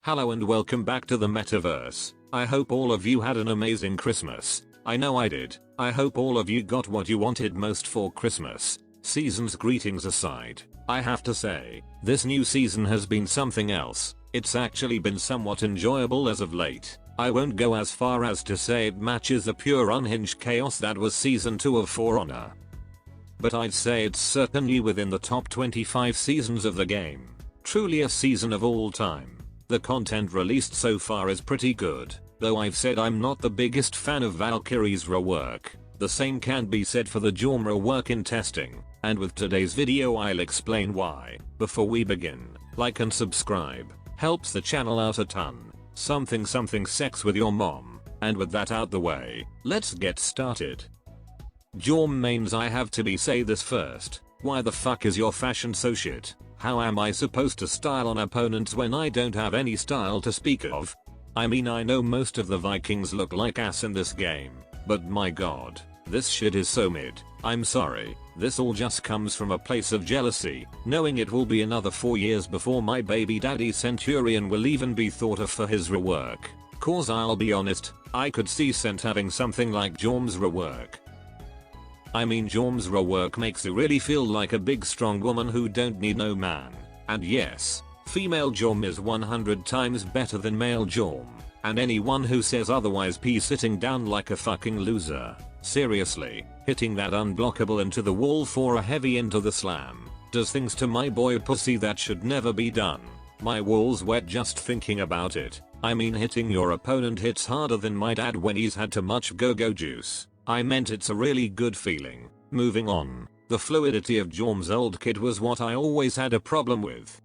Hello and welcome back to the Metaverse. I hope all of you had an amazing Christmas. I know I did. I hope all of you got what you wanted most for Christmas. Season's greetings aside, I have to say, this new season has been something else. It's actually been somewhat enjoyable as of late. I won't go as far as to say it matches the pure unhinged chaos that was season 2 of For Honor, but I'd say it's certainly within the top 25 seasons of the game. Truly a season of all time. The content released so far is pretty good, though I've said I'm not the biggest fan of Valkyrie's rework. The same can be said for the Jorms rework in testing, and with today's video I'll explain why. Before we begin, like and subscribe, helps the channel out a ton. Something sex with your mom, and with that out the way, let's get started. Jorms mains, I have to say this first. Why the fuck is your fashion so shit? How am I supposed to style on opponents when I don't have any style to speak of? I mean, I know most of the Vikings look like ass in this game, but my god, this shit is so mid. I'm sorry, this all just comes from a place of jealousy, knowing it will be another 4 years before my baby daddy Centurion will even be thought of for his rework. Cause I'll be honest, I could see Cent having something like Jorms rework. I mean, Jorms rework makes you really feel like a big strong woman who don't need no man. And yes, female Jorm is 100 times better than male Jorm, and anyone who says otherwise be sitting down like a fucking loser. Seriously, hitting that unblockable into the wall for a heavy into the slam does things to my boy pussy that should never be done. My wall's wet just thinking about it. I mean, hitting your opponent hits harder than my dad when he's had too much go-go juice. I meant it's a really good feeling. Moving on, the fluidity of Jorms' old kit was what I always had a problem with.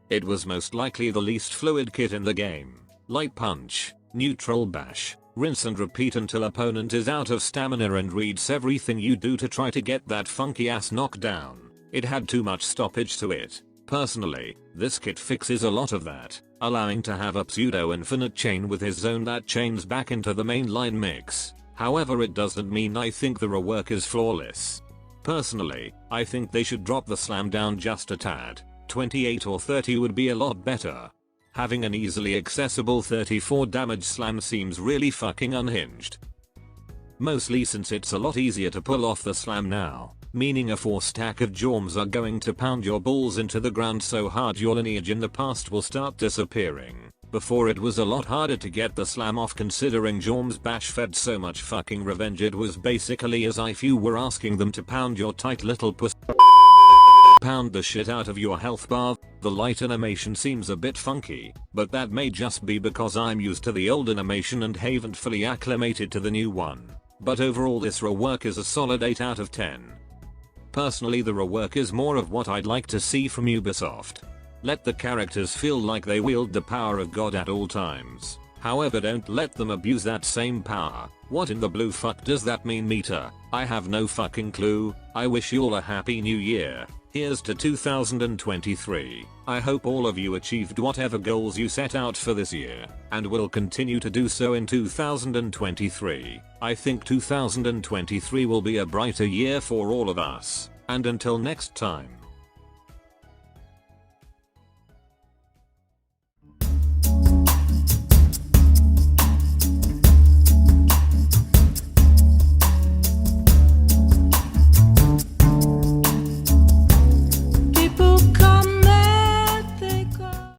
It was most likely the least fluid kit in the game. Light punch, neutral bash, rinse and repeat until opponent is out of stamina and reads everything you do to try to get that funky ass knockdown. It had too much stoppage to it. Personally, this kit fixes a lot of that, allowing to have a pseudo infinite chain with his zone that chains back into the mainline mix. However, it doesn't mean I think the rework is flawless. Personally, I think they should drop the slam down just a tad. 28 or 30 would be a lot better. Having an easily accessible 34 damage slam seems really fucking unhinged. Mostly since it's a lot easier to pull off the slam now, meaning a 4 stack of Jorms are going to pound your balls into the ground so hard your lineage in the past will start disappearing. Before, it was a lot harder to get the slam off, considering Jorms bash fed so much fucking revenge. It was basically as if you were asking them to pound your tight little puss. Pound the shit out of your health bar. The light animation seems a bit funky, but that may just be because I'm used to the old animation and haven't fully acclimated to the new one. But overall, this rework is a solid 8 out of 10. Personally, the rework is more of what I'd like to see from Ubisoft. Let the characters feel like they wield the power of God at all times. However, don't let them abuse that same power. What in the blue fuck does that mean, Meta? I have no fucking clue. I wish you all a happy new year. Here's to 2023. I hope all of you achieved whatever goals you set out for this year, and will continue to do so in 2023. I think 2023 will be a brighter year for all of us. And until next time.